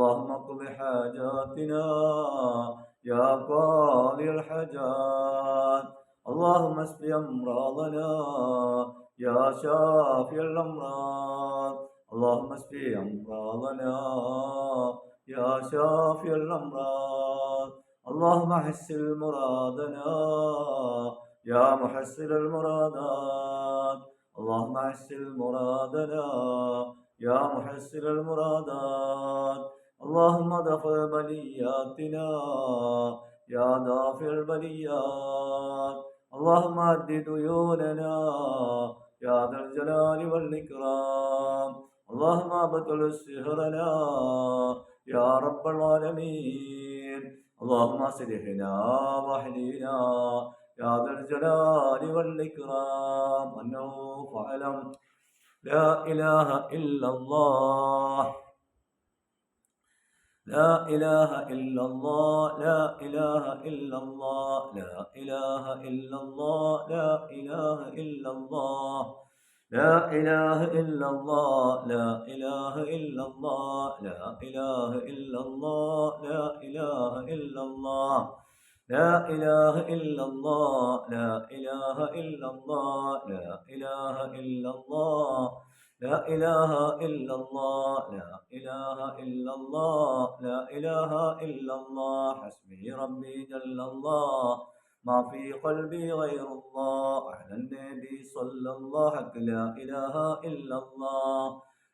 اللهم اقض حاجاتنا يا قاضي الحاجات. اللهم اشف أمراضنا يا شافي الأمراض. اللهم اشف أمراضنا يا شافي الأمراض. اللهم حسن مرادنا يا محسن المرادات. اللهم حسن مرادنا يا محسن المرادات. اللهم دفع بلياتنا يا دافع البليات. اللهم أد ديوننا يا ذا الجلال والإكرام. اللهم أبطل سحرنا يا رب العالمين. اللهم أصلحنا واهدنا يا ذا الجلال والإكرام. أنه فاعلم لا إله إلا الله، لا إله إلا الله، لا إله إلا الله، لا إله إلا الله، لا إله إلا الله، لا إله إلا الله، لا إله إلا الله، لا إله إلا الله، لا إله إلا الله، لا إله إلا الله، لا إله إلا الله، لا إله إلا الله، لا إله إلا الله، لا إله إلا الله، لا إله إلا الله. حسبي ربي جل الله، ما في قلبي غير الله. على النبي صلى الله، لا إله إلا الله.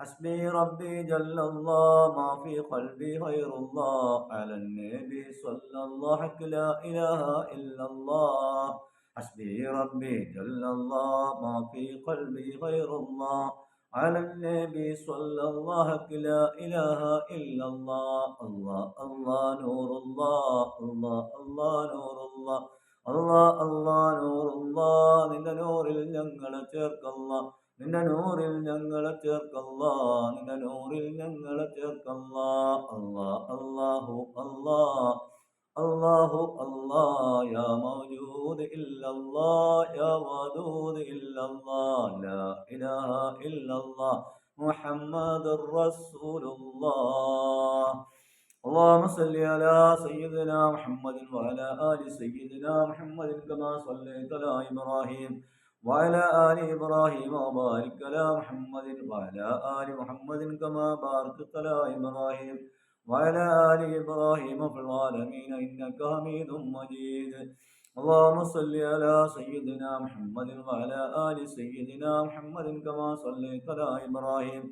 حسبي ربي جل الله، ما في قلبي غير الله. على النبي صلى الله، لا إله إلا الله. حسبي ربي جل الله، ما في قلبي غير الله. على النبي صلى الله، لا إله إلا الله. الله الله نور الله، الله الله نور الله، الله الله നൂർ الله. നിന്റെ നൂറിൽ ഞങ്ങളെ ചേർക്കല്ല, നിന്റെ നൂറിൽ ഞങ്ങളെ ചേർക്കല്ല, നിന്റെ നൂറിൽ ഞങ്ങളെ ചേർക്കല്ല. അല്ലാ അല്ലാഹു അല്ലാ അല്ലാഹു അല്ലാ. യാ മൗജൂദ് ഇല്ലല്ലാ, യാ വദൂദ് ഇല്ലല്ലാ, ലാ ഇലാഹ ഇല്ലല്ലാ മുഹമ്മദുർ റസൂലുള്ളാഹ്. اللهم صل على سيدنا محمد وعلى آل سيدنا محمد كما صليت على إبراهيم وعلى آل إبراهيم وبارك على محمد وعلى آل محمد كما باركت على إبراهيم وعلى آل إبراهيم في العالمين إنك حميد مجيد. اللهم صل على سيدنا محمد وعلى آل سيدنا محمد كما صليت على إبراهيم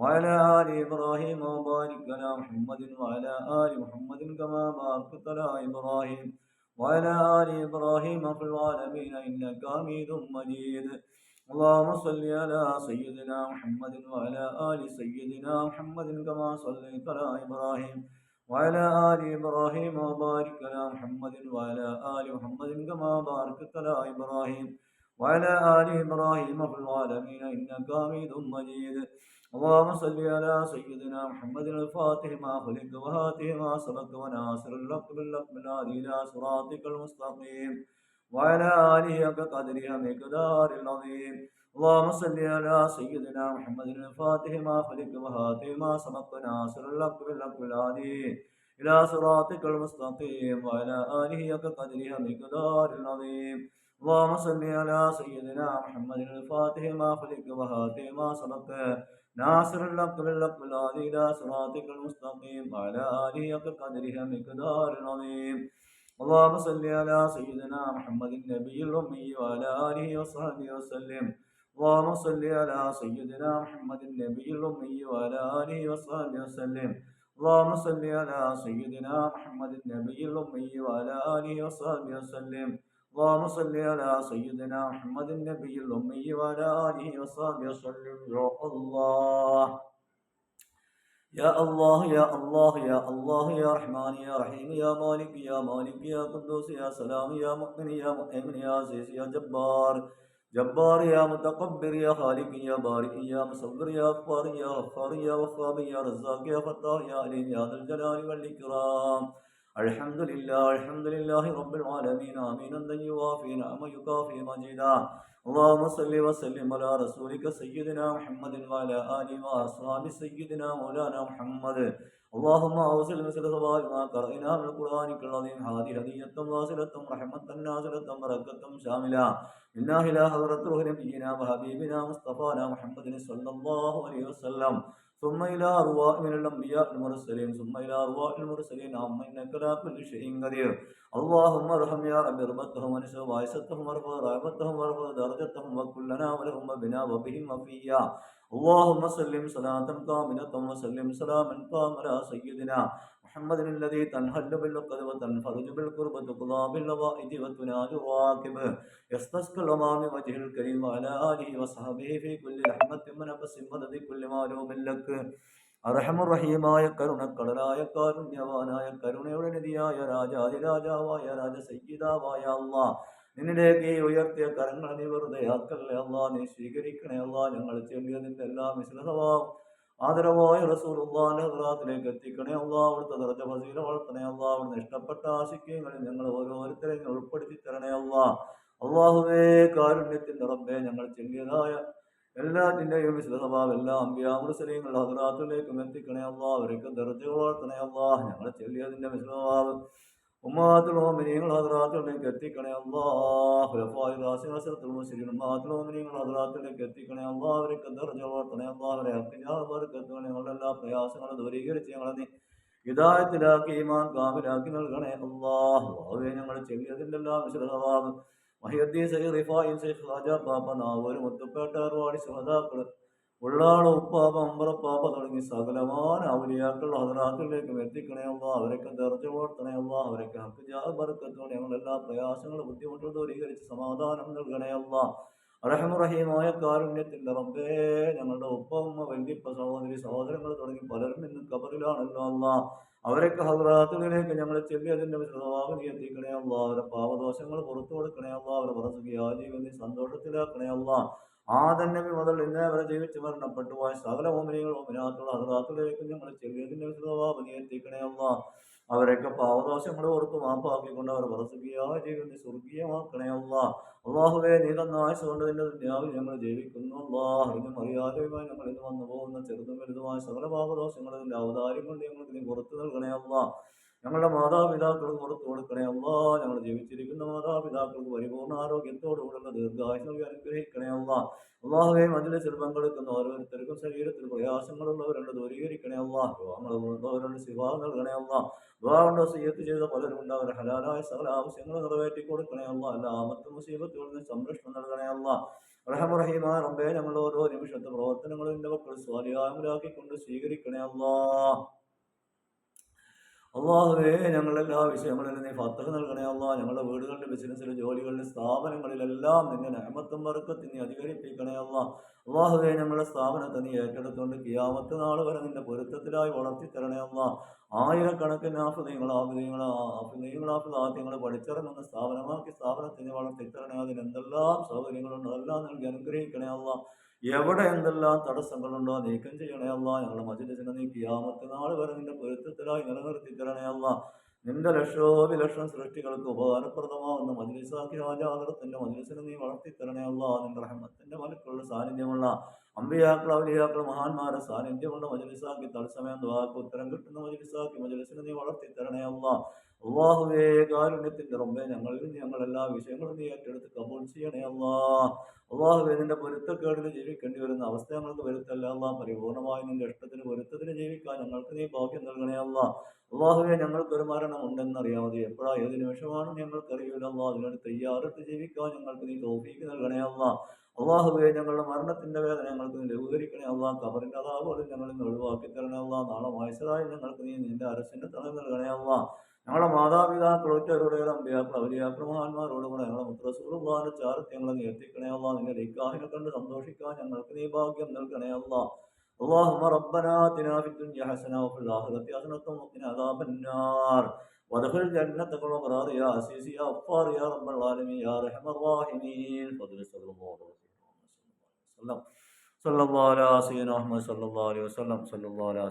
وعلى آل إبراهيم وبارك على محمد وعلى آل محمد كما باركت على إبراهيم وعلى آل إبراهيم في العالمين إنك حميد مجيد. اللهم صل على سيدنا محمد وعلى آل سيدنا محمد كما صليت على إبراهيم وعلى آل إبراهيم وبارك على محمد وعلى آل محمد كما باركت على إبراهيم وعلى آل إبراهيم في العالمين إنك حميد مجيد. اللهم صل على سيدنا محمد الفاتح ما خلق وهاته ما سبق وناصر الحق بالحق بالهادي إلى صراطك المستقيم وعلى آله حق قدره مقدار العظيم. اللهم صل على سيدنا محمد الفاتح ما خلق وهاته ما سبق وناصر الحق بالحق بالهادي إلى صراطك المستقيم وعلى آله حق قدره مقدار العظيم. اللهم صل على سيدنا محمد الفاتح ما خلق وهاته ما سبق ناصر الحق بالحق بالهادي إلى صراطك المستقيم وعلى آله حق قدره مقدار العظيم. اللهم صل على سيدنا محمد النبي الأمي وعلى آله وصحبه وسلم. اللهم صل على سيدنا محمد النبي الأمي وعلى آله وصحبه وسلم. اللهم صل على سيدنا محمد النبي الأمي وعلى آله وصحبه وسلم. اللهم صل على سيدنا محمد النبي الأمي وعلى آله وصحبه وسلم. يا الله يا الله يا الله يا الله يا رحمن يا رحيم يا مالك يا مالك يا قدوس يا سلام يا مؤمن يا مؤمن يا عزيز يا جبار جبار يا متكبر يا خالق يا بارئ يا مصور يا غفار يا غفار يا وهاب يا رزاق يا فتاح يا عليم يا ذا الجلال والإكرام. الحمد لله رب العالمين. آمين. أن يوافي نعم يكافي مجيدا اللهم صل وسلم على رسولك سيدنا محمد وعلى آله وأصحاب سيدنا مولانا محمد. اللهم أوصل مثل ثواب ما قرأنا من القرآن العظيم هذه هدية واصلة رحمة نازلة بركة شاملة منا إلى حضرة روح نبينا وحبيبنا مصطفانا محمد صلى الله عليه وسلم، ثم إلى أرواح من الأنبياء المرسلين، ثم إلى أرواح المرسلين عما إنك على كل شيء قدير. اللهم ارحم يا رب ربتهم ونسوا وعيستهم وارفع رحمتهم وارفع درجتهم وكلنا ولهم بنا وبهم وفيا. اللهم سلم صلاة كاملة وسلم سلاما تاما على سيدنا محمد الذي تنحل بالعقد وتنفرج بالقرب تقضى باللوائد وتنادي الراكب يستسقى الأمام وجه الكريم وعلى آله وصحبه في كل رحمة ونفس مدد كل معلوم لك. അർഹമുറഹീമായ കരുണക്കടലായ കാരുണ്യവാനായ കരുണയുടെ നിധിയായ രാജാതിരാജാവായ രാജസയ്യിദാവായ അല്ലാഹ്, നിന്നിലേക്ക് ഉയർത്തിയ കരങ്ങൾ നീ വെറുതെ ആക്കല്ലേ അല്ലാഹ്, നീ സ്വീകരിക്കണേ അല്ലാഹ്. ഞങ്ങൾ ചൊല്ലിയതിൻ്റെ എല്ലാം മിശ്രിതമാവും ആദരവായ റസൂലുള്ളാഹിന്റെ ഹദ്റത്തിലേക്ക് എത്തിക്കണേ അല്ലാഹ്. അവിടുത്തെ ദർജ ഫസീല വളർത്തണേ അല്ലാഹ്. അവിടുന്ന് ഇഷ്ടപ്പെട്ട ആശിക്യങ്ങളിൽ ഞങ്ങൾ ഓരോരുത്തരെയും ഉൾപ്പെടുത്തി തരണേ അല്ലാഹ്. അല്ലാഹുവേ, കാരുണ്യത്തിന്റെ റബ്ബേ, ഞങ്ങൾ ചൊല്ലിയതായ എല്ലാത്തിൻ്റെയും വിശുദ്ധഭാവം എല്ലാ അമ്പിയാമുസ്ലിങ്ങളുടെ ഹദ്റാത്തിലേക്കും എത്തിക്കണേ അല്ലാഹ്. അവർക്ക് ദർജകൾ വളർത്തണേ അല്ലാഹ്. ഞങ്ങൾ ചൊല്ലിയതിൻ്റെ വിശുദ്ധഭാവം ഉമ്മാത്തുൽ മുഅ്മിനീങ്ങൾ ഹദ്റാത്തിലേക്ക് എത്തിക്കണേ അല്ലാഹ്. ഖുലഫാഇ റാഷിദീൻ അസ്റത്തുൽ മുർസലീൻ ഉമ്മാത്തുൽ മുഅ്മിനീങ്ങൾ ഹദ്റാത്തിലേക്ക് എത്തിക്കണേ അല്ലാഹ്. അവർക്ക് ദർജകൾ വളർത്തണേ അല്ലാഹ്. അവരെ ഹഖ്ഖിജാ ബർക്കത്ത് ഞങ്ങളുടെ എല്ലാ പ്രയാസങ്ങളും ദൂരീകരിച്ച് ഞങ്ങളെ നീ ഹിദായത്തിലാക്കി ഈമാൻ കാമിലാക്കി നൽകണേ അല്ലാഹ്. അവയെ ഞങ്ങൾ ചൊല്ലിയതിൻ്റെ എല്ലാം വിശുദ്ധഭാവം മഹിയുദ്ദീൻ സയ്യിദ് റിഫായി ശൈഖ് ഖാജ പാപ്പ നാവൂര് മുത്തുപ്പേട്ട ഒരുപാട് ശുഹദാക്കൾ ഉള്ളാള് ഉപ്പാപ്പ അമ്പറപ്പാപ്പ തുടങ്ങി സകലമാന ഔലിയാക്കൾ ഹദ്റാത്തിലേക്കും എത്തിക്കണേ അല്ലാഹ്. അവരൊക്കെ ദർജ വളർത്തണേ അല്ലാഹ്. അവരൊക്കെ ഹഖ്ഖിജാ ബർക്കത്തോടെ ഞങ്ങളെല്ലാ പ്രയാസങ്ങളും ബുദ്ധിമുട്ടുകൾ ദൂരീകരിച്ച് സമാധാനം നൽകണേ അല്ലാഹ്. റഹമുറഹീമായ കാരുണ്യത്തിന്റെ റബ്ബേ, ഞങ്ങളുടെ ഉപ്പ ഉമ്മ വല്യപ്പ സഹോദരി സഹോദരങ്ങൾ തുടങ്ങി പലരും ഇന്ന് ഖബറിലാണല്ലോ അല്ലാഹ്. അവരൊക്കെ ഹദ്റാത്തുകളിലേക്ക് ഞങ്ങൾ ചെല്ലിയതിന്റെ വിശുദ്ധഭാവം എത്തിക്കണേ അല്ലാഹ്. അവരെ പാവദോഷങ്ങൾ പുറത്തു കൊടുക്കണേ അല്ലാഹ്. അവരെ പറസുഖിയാ ജീവനെ സന്തോഷത്തിലാക്കണേ അല്ലാഹ്. ആദം നബി മുതൽ ഇന്നേ വരെ ജീവിച്ച് മരണപ്പെട്ടു പോയ സകല മോമിനികൾ മോമിനാത്തുള്ള ഹദ്റാത്തുകളിലേക്ക് ഞങ്ങൾ ചെല്ലിയതിന്റെ വിശുദ്ധഭാവം എത്തിക്കണേ അല്ലാഹ്. അവരൊക്കെ പാവദോഷങ്ങൾ ഓർത്ത് മാപ്പാക്കിക്കൊണ്ട് അവർ പറസുഖിയാ ജീവനെ സ്വർഗീയമാക്കണേ അല്ലാഹ്. അല്ലാഹുവേ, നീ തന്ന ആയുസ് കൊണ്ട് നിന്റെ ദുനിയാവിൽ ഞങ്ങൾ ജീവിക്കുന്നു അല്ലാഹ്. അറിഞ്ഞും അറിയാതെയുമായി ഞങ്ങൾ ഇന്ന് വന്നു പോകുന്ന ചെറുതും വലുതുമായ സകല പാപദോഷങ്ങളുടെ ഔദാര്യം കൊണ്ട് ഞങ്ങൾക്ക് നീ പുറത്തു നൽകണേ അല്ലാഹ്. ഞങ്ങളുടെ മാതാപിതാക്കൾക്ക് പുറത്തു കൊടുക്കണേ അല്ലാഹ്. ഞങ്ങൾ ജീവിച്ചിരിക്കുന്ന മാതാപിതാക്കൾക്ക് പരിപൂർണ്ണ ആരോഗ്യത്തോടുകൂടുന്ന ദീർഘായുസ് നൽകി അനുഗ്രഹിക്കണേ അല്ലാഹ്. അല്ലാഹുവേ, മജ്‌ലിസിൽ പങ്കെടുക്കുന്ന ഓരോരുത്തർക്കും ശരീരത്തിൽ പ്രയാസങ്ങളുള്ളവരുണ്ട്, ദൂരീകരിക്കണേ അല്ലാഹ്. രോഗങ്ങളുള്ളവരുണ്ട്, ശിഫാ നൽകണേ അല്ലാഹ്. ദുആ കൊണ്ട് വസിയ്യത്ത് ചെയ്ത പലരുണ്ട്, അവരെ ഹലാലായ സകല ആവശ്യങ്ങൾ നിറവേറ്റി കൊടുക്കണേ അല്ലാഹ്. എല്ലാ ആപത്തും മുസീബത്തുകളിൽ നിന്ന് സംരക്ഷണം നൽകണേ അല്ലാഹ്. റഹമുറഹീമായ റബ്ബേ, ഞങ്ങളുടെ ഓരോ നിമിഷത്തെ പ്രവർത്തനങ്ങളും നിന്റെ മക്കൾ സ്വാലിഹാമിലാക്കിക്കൊണ്ട് സ്വീകരിക്കണേ അല്ലാഹ്. അല്ലാഹുവേ, ഞങ്ങളെല്ലാ വിഷയങ്ങളിലും നീ ഫത്ഹ് നൽകണേ അല്ലാഹ്. ഞങ്ങളുടെ വീടുകളിലും ബിസിനസ്സിലും ജോലികളിലും സ്ഥാപനങ്ങളിലെല്ലാം നിന്റെ നിഅമത്തും ബർക്കത്തും നീ അധികരിപ്പിക്കണേ അല്ലാഹ്. അല്ലാഹുവേ, ഞങ്ങളുടെ സ്ഥാപനത്തെ നീ ഏറ്റെടുത്തുകൊണ്ട് ഖിയാമത്ത് നാൾ വരെ നിന്റെ പൊരുത്തത്തിലായി വളർത്തിത്തരണേ അല്ലാഹ്. ആയിരക്കണക്കിന് ആഫിദീങ്ങൾ പഠിച്ചിറങ്ങുന്ന സ്ഥാപനമാക്കി സ്ഥാപനത്തെ നീ വളർത്തിത്തരണേ. അതിന് എന്തെല്ലാം സൗകര്യങ്ങളുണ്ടോ അതെല്ലാം നൽകി അനുഗ്രഹിക്കണേ അല്ലാഹ്. എവിടെ എന്തെല്ലാം തടസ്സങ്ങളുണ്ടോ നീക്കം ചെയ്യണേ അല്ലാഹ്. ഞങ്ങളുടെ മജ്‌ലിസിനെ നീ ഖിയാമത്ത് നാൾ വരെ നിന്റെ പൊരുത്തത്തിലായി നിലനിർത്തി തരണേ അല്ലാഹ്. നിന്റെ ലക്ഷോപലക്ഷം സൃഷ്ടികൾക്ക് ഉപകാരപ്രദമാവുന്ന മജ്‌ലിസാക്കി രാജാതരത്തിന്റെ മജ്‌ലിസിനെ നീ വളർത്തിത്തരണേ അല്ലാഹ്. നിന്റെ റഹ്മത്തിന്റെ മലക്കുകളുടെ സാന്നിധ്യമുള്ള അമ്പിയാക്കൾ ഔലിയാക്കൾ മഹാന്മാരുടെ സാന്നിധ്യമുള്ള മജ്‌ലിസാക്കി തത്സമയം ദുആക്ക് ഉത്തരം കിട്ടുന്ന മജ്‌ലിസാക്കി മജ്‌ലിസിനെ നീ വളർത്തിത്തരണേ അല്ലാഹ്. അല്ലാഹുവേ, കാരുണ്യത്തിന്റെ റബ്ബേ, ഞങ്ങളിൽ നിന്ന് ഞങ്ങൾ എല്ലാ വിഷയങ്ങളും നീ ഏറ്റെടുത്ത് കബൂൽ ചെയ്യണേ അല്ലാഹ്. അല്ലാഹുവേ, നിന്റെ പൊരുത്തക്കേടിൽ ജീവിക്കേണ്ടി വരുന്ന അവസ്ഥ ഞങ്ങൾക്ക് വരുത്തല്ല അല്ലാഹ്. പരിപൂർണമായി നിന്റെ ഇഷ്ടത്തിന് പൊരുത്തത്തിന് ജീവിക്കാൻ ഞങ്ങൾക്ക് നീ ഭാഗ്യം നൽകണേ അല്ലാഹ്. അല്ലാഹുവേ, ഞങ്ങൾക്കൊരു മരണം ഉണ്ടെന്നറിയാമതി എപ്പോഴാ ഏത് നിമിഷമാണ് ഞങ്ങൾക്കറിയില്ല അല്ലാഹ്. അതിനൊരു തയ്യാറെടുത്ത് ജീവിക്കാൻ ഞങ്ങൾക്ക് നീ തൗഫീഖ് നൽകണേ അല്ലാഹ്. അല്ലാഹുവേ, ഞങ്ങളുടെ മരണത്തിന്റെ വേദന ഞങ്ങൾക്ക് നീ ലഘൂകരിക്കണേ അല്ലാഹ്. ഖബറിന്റെ അദാബുകൾ ഞങ്ങളിൽ നിന്ന് ഒഴിവാക്കി തരണേ അല്ലാഹ്. നാളെ മഹ്ശറായി ഞങ്ങൾക്ക് നീ നിന്റെ അരശിന്റെ തണൽ നൽകണേ അല്ലാഹ്. ഞങ്ങളുടെ മാതാപിതാക്കൾ ഒറ്റവരുടെ അമ്പിയാക്കൾ ഔലിയാക്കൾ മഹാന്മാരോടുകൂടെ ഞങ്ങളുടെ മുത്തറസൂലുള്ളാഹിന്റെ ചാരത്ത് ഞങ്ങളെ നീ എത്തിക്കണേ അല്ലാഹ്. നിന്റെ നിക്കാഹിനെ കണ്ട് സന്തോഷിക്കാൻ ഞങ്ങൾക്ക് നീ ഭാഗ്യം നൽകണേ അല്ലാഹ്. اللهم ربنا آتنا في الدنيا حسنة وفي الآخرة حسنة وقنا عذاب النار وادخل جنتك الأبرار يا عزيز يا غفار يا رب العالمين يا أرحم الراحمين. فضل صلى الله عليه وسلم صلى الله على سيدنا محمد صلى الله عليه وسلم صلى الله على